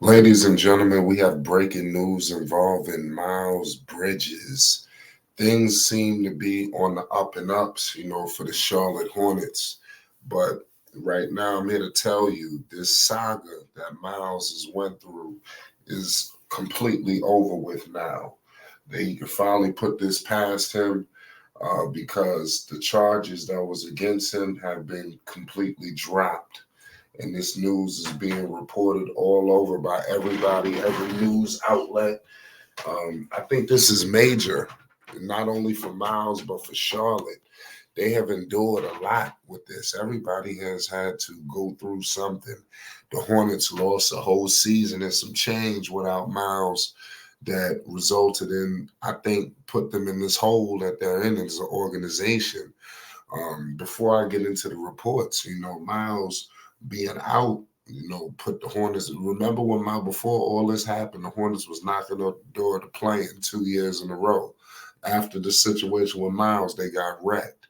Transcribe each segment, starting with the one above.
Ladies and gentlemen, we have breaking news involving Miles Bridges. Things seem to be on the up and ups, for the Charlotte Hornets. But right now, I'm here to tell you this saga that Miles has went through is completely over with now. They can finally put this past him because the charges that was against him have been completely dropped, and this news is being reported all over by everybody, every news outlet. I think this is major, not only for Miles, but for Charlotte. They have endured a lot with this. Everybody has had to go through something. The Hornets lost a whole season and some change without Miles that resulted in, I think, put them in this hole that they're in as an organization. Before I get into the reports, Miles being out, put the Hornets. Remember when before all this happened, the Hornets was knocking on the door to play in 2 years in a row. After the situation with Miles, they got wrecked.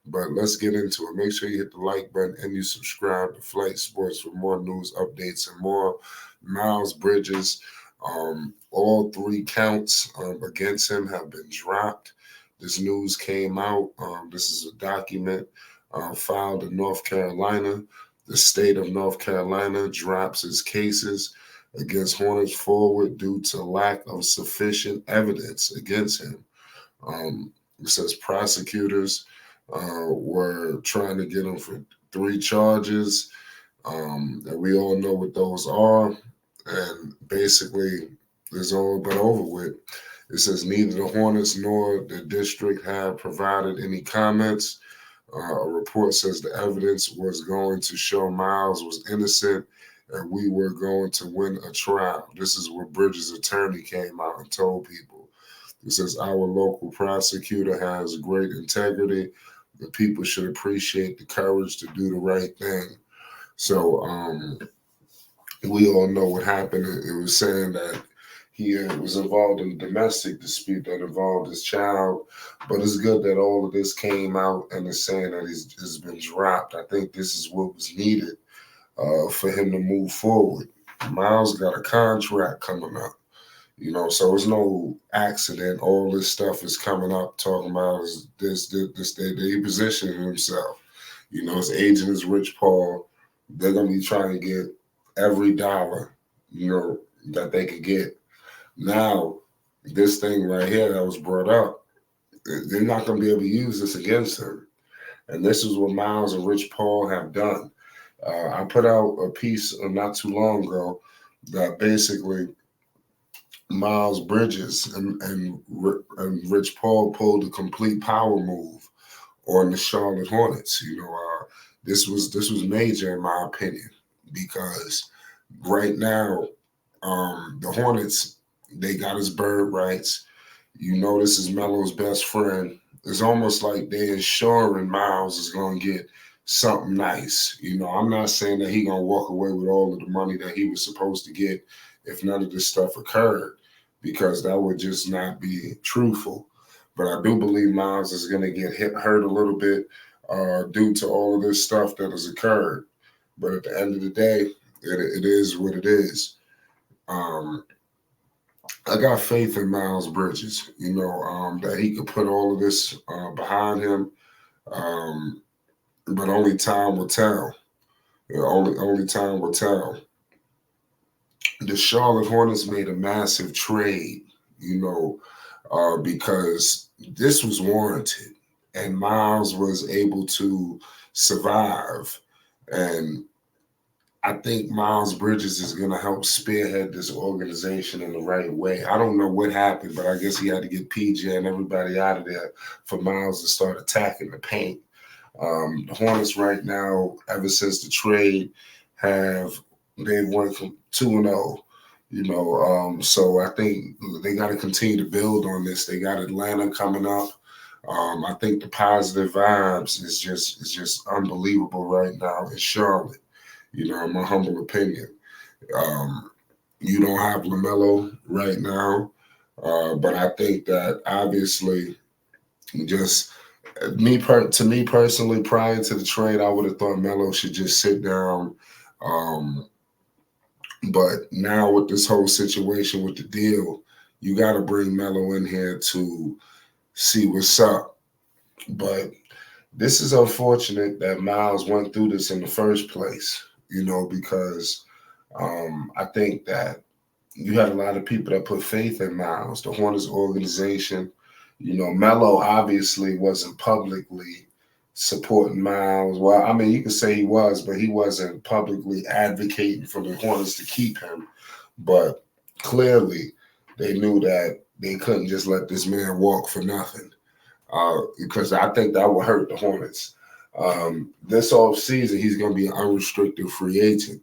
But let's get into it. Make sure you hit the like button and you subscribe to Flight Sports for more news updates and more. Miles Bridges, all three counts against him have been dropped. This news came out. This is a document filed in North Carolina. The state of North Carolina drops its cases against Hornets forward due to lack of sufficient evidence against him. It says prosecutors were trying to get him for three charges, and we all know what those are. And basically, it's all but over with. It says neither the Hornets nor the district have provided any comments. A report says the evidence was going to show Miles was innocent and we were going to win a trial. This is what Bridges' attorney came out and told people. It says our local prosecutor has great integrity. The people should appreciate the courage to do the right thing. So we all know what happened. It was saying that he was involved in a domestic dispute that involved his child. But it's good that all of this came out and is saying that he's been dropped. I think this is what was needed for him to move forward. Miles got a contract coming up. So it's no accident. All this stuff is coming up, talking about is they positioning himself. His agent is Rich Paul. They're gonna be trying to get every dollar, that they could get. Now, this thing right here that was brought up, they're not gonna be able to use this against him. And this is what Miles and Rich Paul have done. I put out a piece not too long ago that basically Miles Bridges and Rich Paul pulled a complete power move on the Charlotte Hornets. This was major in my opinion because right now the Hornets, they got his bird rights. This is Melo's best friend. It's almost like they're ensuring Miles is gonna get something nice. I'm not saying that he gonna walk away with all of the money that he was supposed to get if none of this stuff occurred, because that would just not be truthful. But I do believe Miles is gonna get hurt a little bit due to all of this stuff that has occurred. But at the end of the day, it is what it is. Um, I got faith in Miles Bridges, that he could put all of this behind him. Um, but only time will tell. Only time will tell. The Charlotte Hornets made a massive trade, because this was warranted, and Miles was able to survive. And I think Miles Bridges is going to help spearhead this organization in the right way. I don't know what happened, but I guess he had to get PJ and everybody out of there for Miles to start attacking the paint. The Hornets right now, ever since the trade, they've went from 2-0. So I think they got to continue to build on this. They got Atlanta coming up. I think the positive vibes is just unbelievable right now in Charlotte. In my humble opinion. You don't have LaMelo right now, but I think that obviously, just to me personally, prior to the trade, I would have thought Melo should just sit down, But now with this whole situation with the deal, you got to bring Melo in here to see what's up. But this is unfortunate that Miles went through this in the first place, because I think that you had a lot of people that put faith in Miles, the Hornets organization. Melo obviously wasn't publicly supporting Miles. Well, I mean, you could say he was, but he wasn't publicly advocating for the Hornets to keep him. But clearly, they knew that they couldn't just let this man walk for nothing, because I think that would hurt the Hornets. This off season, he's going to be an unrestricted free agent.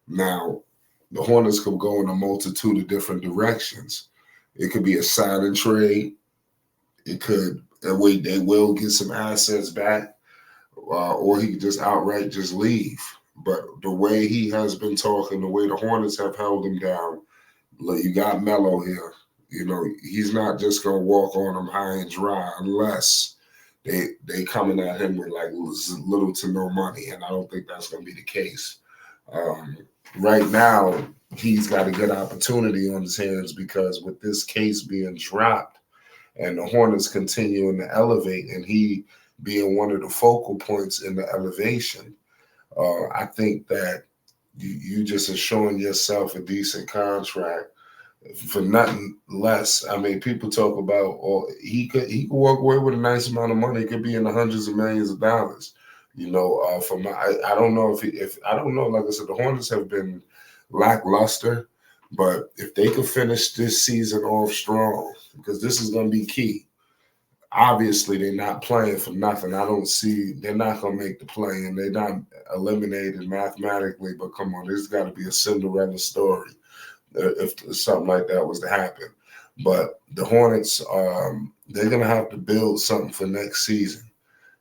Now, the Hornets could go in a multitude of different directions. It could be a sign and trade. It could, that way they will get some assets back, or he could just outright just leave. But the way he has been talking, the way the Hornets have held him down, look, you got Melo here. He's not just gonna walk on him high and dry unless they coming at him with like little to no money, and I don't think that's gonna be the case. Um, right now, he's got a good opportunity on his hands because with this case being dropped and the Hornets continuing to elevate, and he being one of the focal points in the elevation, I think that you just are showing yourself a decent contract for nothing less. I mean, people talk about, or he could walk away with a nice amount of money. It could be in the hundreds of millions of dollars. For my, I don't know if I don't know. Like I said, the Hornets have been lackluster, but if they could finish this season off strong, because this is going to be key. Obviously, they're not playing for nothing. I don't see they're not going to make the play, and they're not eliminated mathematically. But come on, there's got to be a Cinderella story if something like that was to happen. But the Hornets, they're going to have to build something for next season.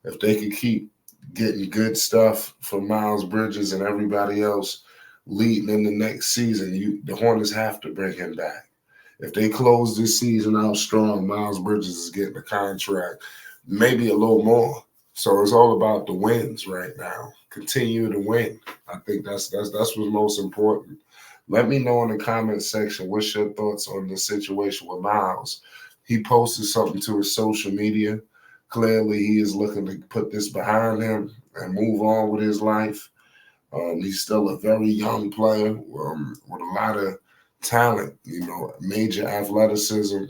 If they can keep getting good stuff from Miles Bridges and everybody else leading in the next season, the Hornets have to bring him back. If they close this season out strong, Miles Bridges is getting a contract, maybe a little more. So it's all about the wins right now. Continue to win. I think that's what's most important. Let me know in the comment section what's your thoughts on the situation with Miles. He posted something to his social media. Clearly, he is looking to put this behind him and move on with his life. He's still a very young player with a lot of talent, major athleticism.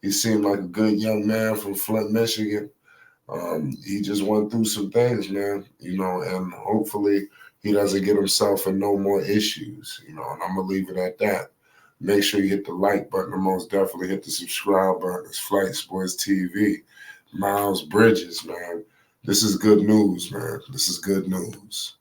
He seemed like a good young man from Flint, Michigan. He just went through some things, man, and hopefully he doesn't get himself in no more issues, and I'm going to leave it at that. Make sure you hit the like button and most definitely hit the subscribe button. It's Flight Sports TV. Miles Bridges, man. This is good news, man. This is good news.